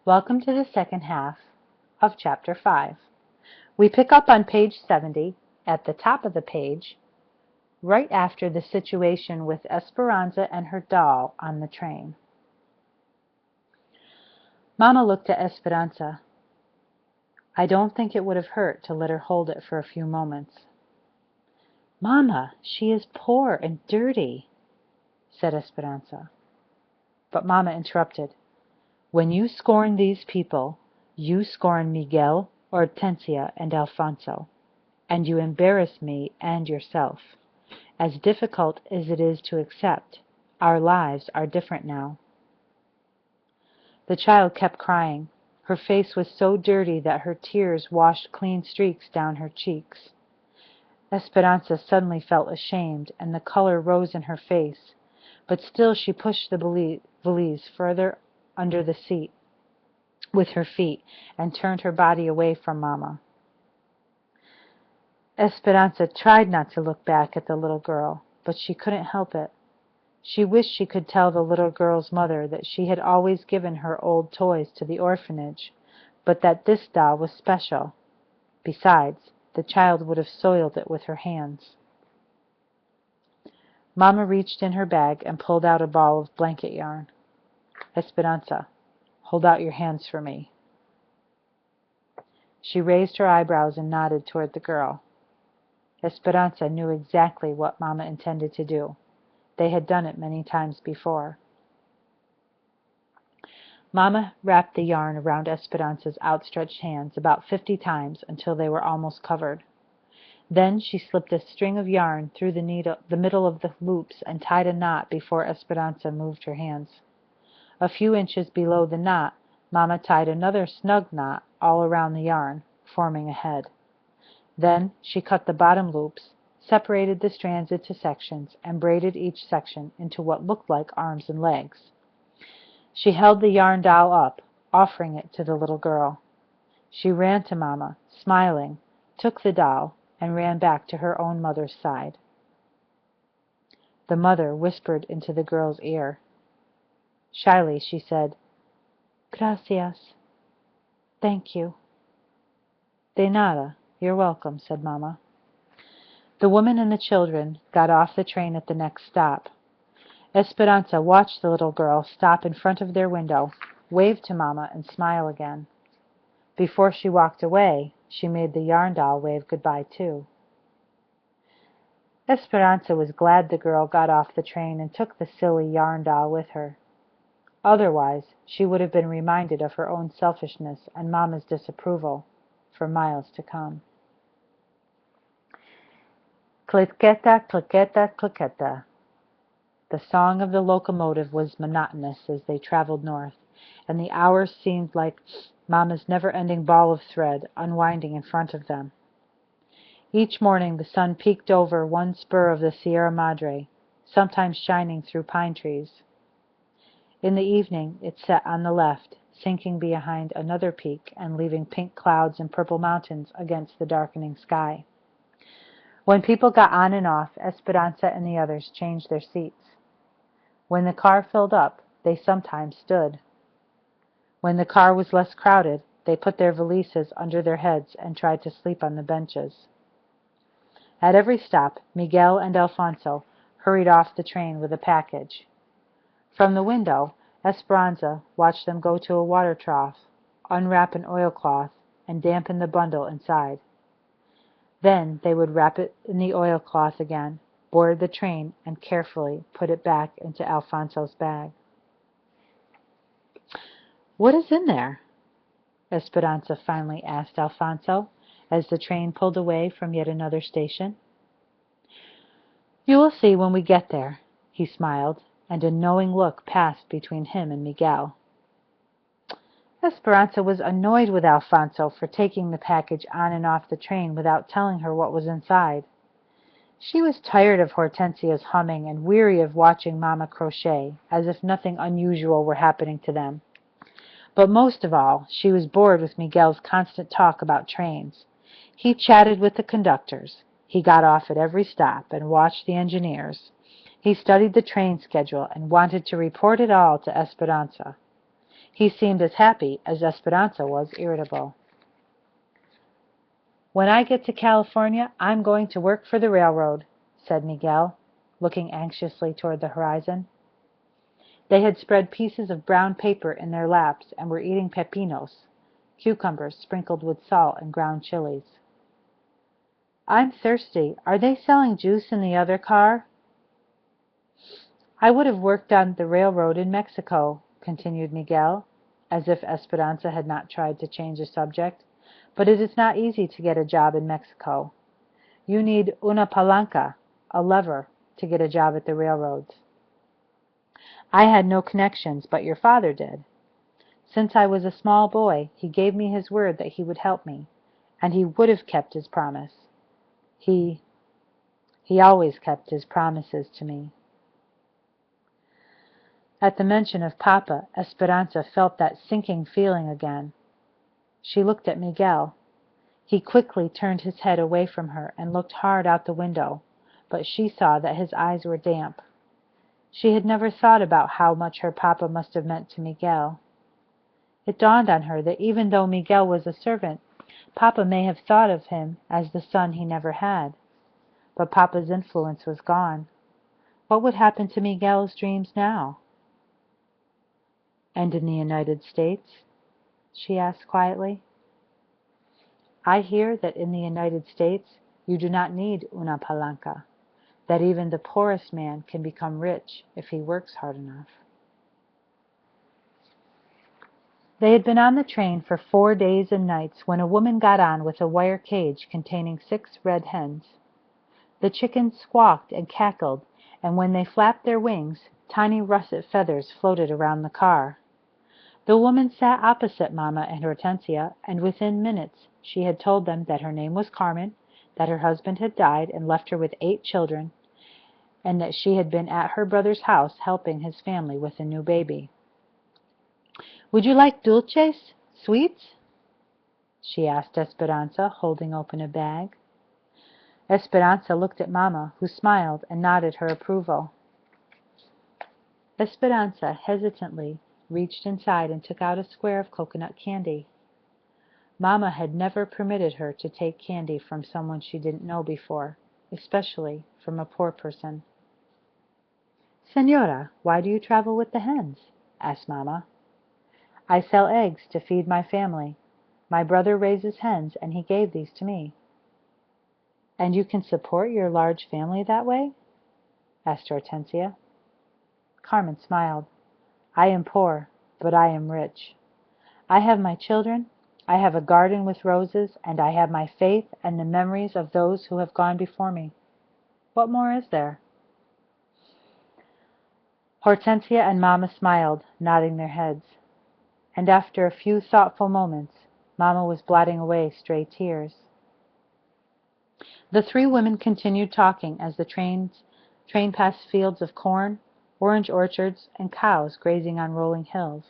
Welcome to the second half of Chapter 5. We pick up on page 70, at the top of the page, right after the situation with Esperanza and her doll on the train. Mama looked at Esperanza. I don't think it would have hurt to let her hold it for a few moments. Mama, she is poor and dirty, said Esperanza. But Mama interrupted. When you scorn these people, you scorn Miguel, Hortensia, and Alfonso, and you embarrass me and yourself. As difficult as it is to accept, our lives are different now. The child kept crying. Her face was so dirty that her tears washed clean streaks down her cheeks. Esperanza suddenly felt ashamed, and the color rose in her face, but still she pushed the valise further under the seat with her feet and turned her body away from Mama. Esperanza tried not to look back at the little girl, but she couldn't help it. She wished she could tell the little girl's mother that she had always given her old toys to the orphanage, but that this doll was special. Besides, the child would have soiled it with her hands. Mama reached in her bag and pulled out a ball of blanket yarn. Esperanza, hold out your hands for me. She raised her eyebrows and nodded toward the girl. Esperanza knew exactly what Mama intended to do. They had done it many times before. Mama wrapped the yarn around Esperanza's outstretched hands about 50 times until they were almost covered. Then she slipped a string of yarn through the middle of the loops and tied a knot before Esperanza moved her hands. A few inches below the knot, Mama tied another snug knot all around the yarn, forming a head. Then she cut the bottom loops, separated the strands into sections, and braided each section into what looked like arms and legs. She held the yarn doll up, offering it to the little girl. She ran to Mama, smiling, took the doll, and ran back to her own mother's side. The mother whispered into the girl's ear. Shyly, she said, Gracias. Thank you. De nada. You're welcome, said Mama. The woman and the children got off the train at the next stop. Esperanza watched the little girl stop in front of their window, wave to Mama, and smile again. Before she walked away, she made the yarn doll wave goodbye, too. Esperanza was glad the girl got off the train and took the silly yarn doll with her. Otherwise, she would have been reminded of her own selfishness and Mama's disapproval for miles to come. Cliqueta, cliqueta, cliqueta. The song of the locomotive was monotonous as they traveled north, and the hours seemed like Mama's never-ending ball of thread unwinding in front of them. Each morning the sun peeked over one spur of the Sierra Madre, sometimes shining through pine trees. In the evening it set on the left, sinking behind another peak and leaving pink clouds and purple mountains against the darkening sky. When people got on and off, Esperanza and the others changed their seats. When the car filled up, they sometimes stood. When the car was less crowded, they put their valises under their heads and tried to sleep on the benches. At every stop, Miguel and Alfonso hurried off the train with a package. From the window, Esperanza watched them go to a water trough, unwrap an oilcloth, and dampen the bundle inside. Then they would wrap it in the oilcloth again, board the train, and carefully put it back into Alfonso's bag. What is in there? Esperanza finally asked Alfonso as the train pulled away from yet another station. You will see when we get there, he smiled, and a knowing look passed between him and Miguel. Esperanza was annoyed with Alfonso for taking the package on and off the train without telling her what was inside. She was tired of Hortensia's humming and weary of watching Mama crochet, as if nothing unusual were happening to them. But most of all, she was bored with Miguel's constant talk about trains. He chatted with the conductors. He got off at every stop and watched the engineers. He studied the train schedule and wanted to report it all to Esperanza. He seemed as happy as Esperanza was irritable. "When I get to California, I'm going to work for the railroad," said Miguel, looking anxiously toward the horizon. They had spread pieces of brown paper in their laps and were eating pepinos, cucumbers sprinkled with salt and ground chilies. "I'm thirsty. Are they selling juice in the other car?" "I would have worked on the railroad in Mexico," continued Miguel, as if Esperanza had not tried to change the subject, "but it is not easy to get a job in Mexico. You need una palanca, a lever, to get a job at the railroads. I had no connections, but your father did. Since I was a small boy, he gave me his word that he would help me, and he would have kept his promise. He always kept his promises to me." At the mention of Papa, Esperanza felt that sinking feeling again. She looked at Miguel. He quickly turned his head away from her and looked hard out the window, but she saw that his eyes were damp. She had never thought about how much her papa must have meant to Miguel. It dawned on her that even though Miguel was a servant, Papa may have thought of him as the son he never had. But Papa's influence was gone. What would happen to Miguel's dreams now? "And in the United States?" she asked quietly. "I hear that in the United States you do not need una palanca, that even the poorest man can become rich if he works hard enough." They had been on the train for 4 days and nights when a woman got on with a wire cage containing 6 red hens. The chickens squawked and cackled, and when they flapped their wings, tiny russet feathers floated around the car. The woman sat opposite Mama and Hortensia, and within minutes she had told them that her name was Carmen, that her husband had died and left her with 8 children, and that she had been at her brother's house helping his family with a new baby. "Would you like dulces, sweets?" she asked Esperanza, holding open a bag. Esperanza looked at Mama, who smiled and nodded her approval. Esperanza hesitantly reached inside and took out a square of coconut candy. Mama had never permitted her to take candy from someone she didn't know before, especially from a poor person. "Señora, why do you travel with the hens?" asked Mama. "I sell eggs to feed my family. My brother raises hens, and he gave these to me." "And you can support your large family that way?" asked Hortensia. Carmen smiled. "I am poor, but I am rich. I have my children, I have a garden with roses, and I have my faith and the memories of those who have gone before me. What more is there?" Hortensia and Mama smiled, nodding their heads. And after a few thoughtful moments, Mama was blotting away stray tears. The 3 women continued talking as the train passed fields of corn, orange orchards, and cows grazing on rolling hills.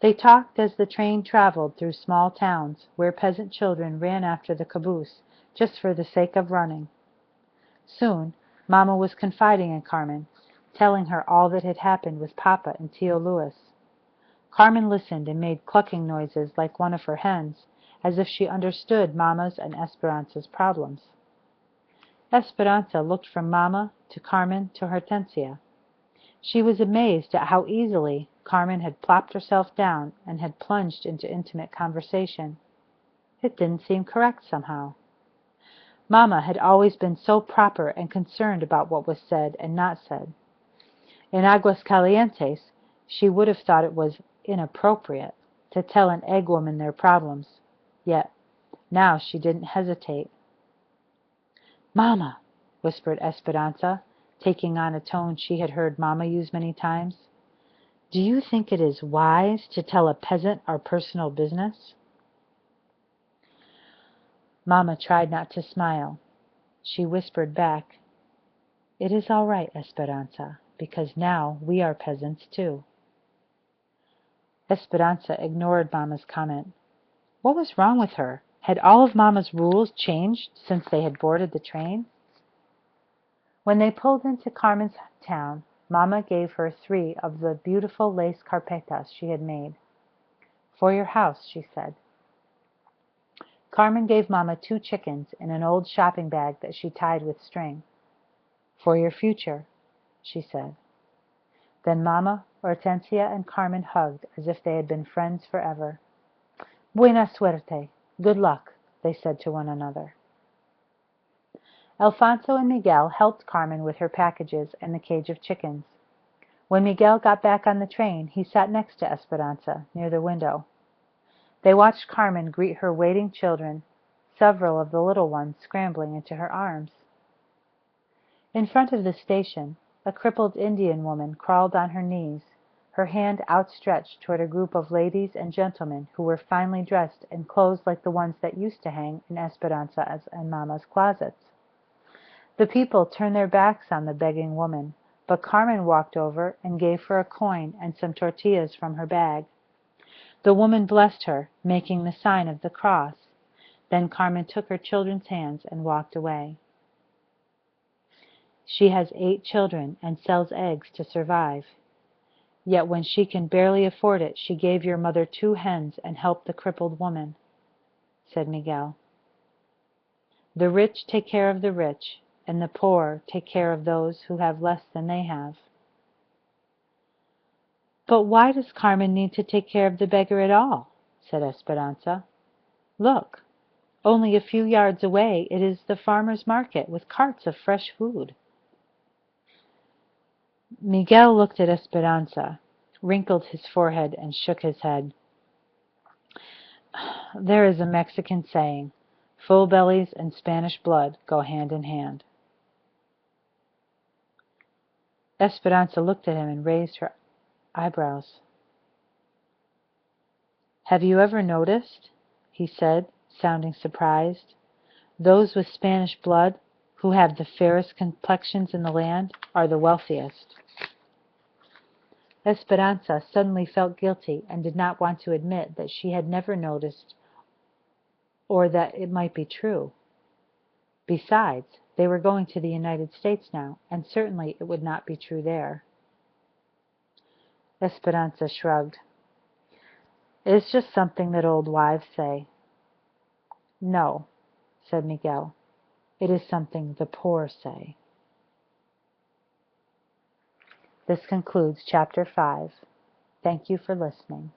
They talked as the train traveled through small towns where peasant children ran after the caboose just for the sake of running. Soon Mama was confiding in Carmen, telling her all that had happened with Papa and Tio Luis. Carmen listened and made clucking noises like one of her hens, as if she understood Mama's and Esperanza's problems. Esperanza looked from Mama to Carmen to Hortensia. She was amazed at how easily Carmen had plopped herself down and had plunged into intimate conversation. It didn't seem correct somehow. Mama had always been so proper and concerned about what was said and not said. In Aguas Calientes, she would have thought it was inappropriate to tell an egg woman their problems, yet now she didn't hesitate. "Mama," whispered Esperanza, taking on a tone she had heard Mama use many times, "do you think it is wise to tell a peasant our personal business?" Mama tried not to smile. She whispered back, "It is all right, Esperanza, because now we are peasants too." Esperanza ignored Mama's comment. What was wrong with her? Had all of Mama's rules changed since they had boarded the train? When they pulled into Carmen's town, Mamma gave her 3 of the beautiful lace carpetas she had made. "For your house," she said. Carmen gave Mamma 2 chickens in an old shopping bag that she tied with string. "For your future," she said. Then Mamma, Hortensia, and Carmen hugged as if they had been friends forever. "Buena suerte," good luck, they said to one another. Alfonso and Miguel helped Carmen with her packages and the cage of chickens. When Miguel got back on the train, he sat next to Esperanza, near the window. They watched Carmen greet her waiting children, several of the little ones scrambling into her arms. In front of the station, a crippled Indian woman crawled on her knees, her hand outstretched toward a group of ladies and gentlemen who were finely dressed in clothes like the ones that used to hang in Esperanza's and Mamma's closets. The people turned their backs on the begging woman, but Carmen walked over and gave her a coin and some tortillas from her bag. The woman blessed her, making the sign of the cross. Then Carmen took her children's hands and walked away. She has 8 children and sells eggs to survive. Yet when she can barely afford it, she gave your mother 2 hens and helped the crippled woman, said Miguel. The rich take care of the rich, and the poor take care of those who have less than they have. But why does Carmen need to take care of the beggar at all? Said Esperanza. Look, only a few yards away it is the farmer's market with carts of fresh food. Miguel looked at Esperanza, wrinkled his forehead, and shook his head. There is a Mexican saying, full bellies and Spanish blood go hand in hand. Esperanza looked at him and raised her eyebrows. Have you ever noticed, he said, sounding surprised, those with Spanish blood, who have the fairest complexions in the land, are the wealthiest. Esperanza suddenly felt guilty and did not want to admit that she had never noticed or that it might be true. Besides, they were going to the United States now, and certainly it would not be true there. Esperanza shrugged. It is just something that old wives say. No, said Miguel. It is something the poor say. This concludes Chapter 5. Thank you for listening.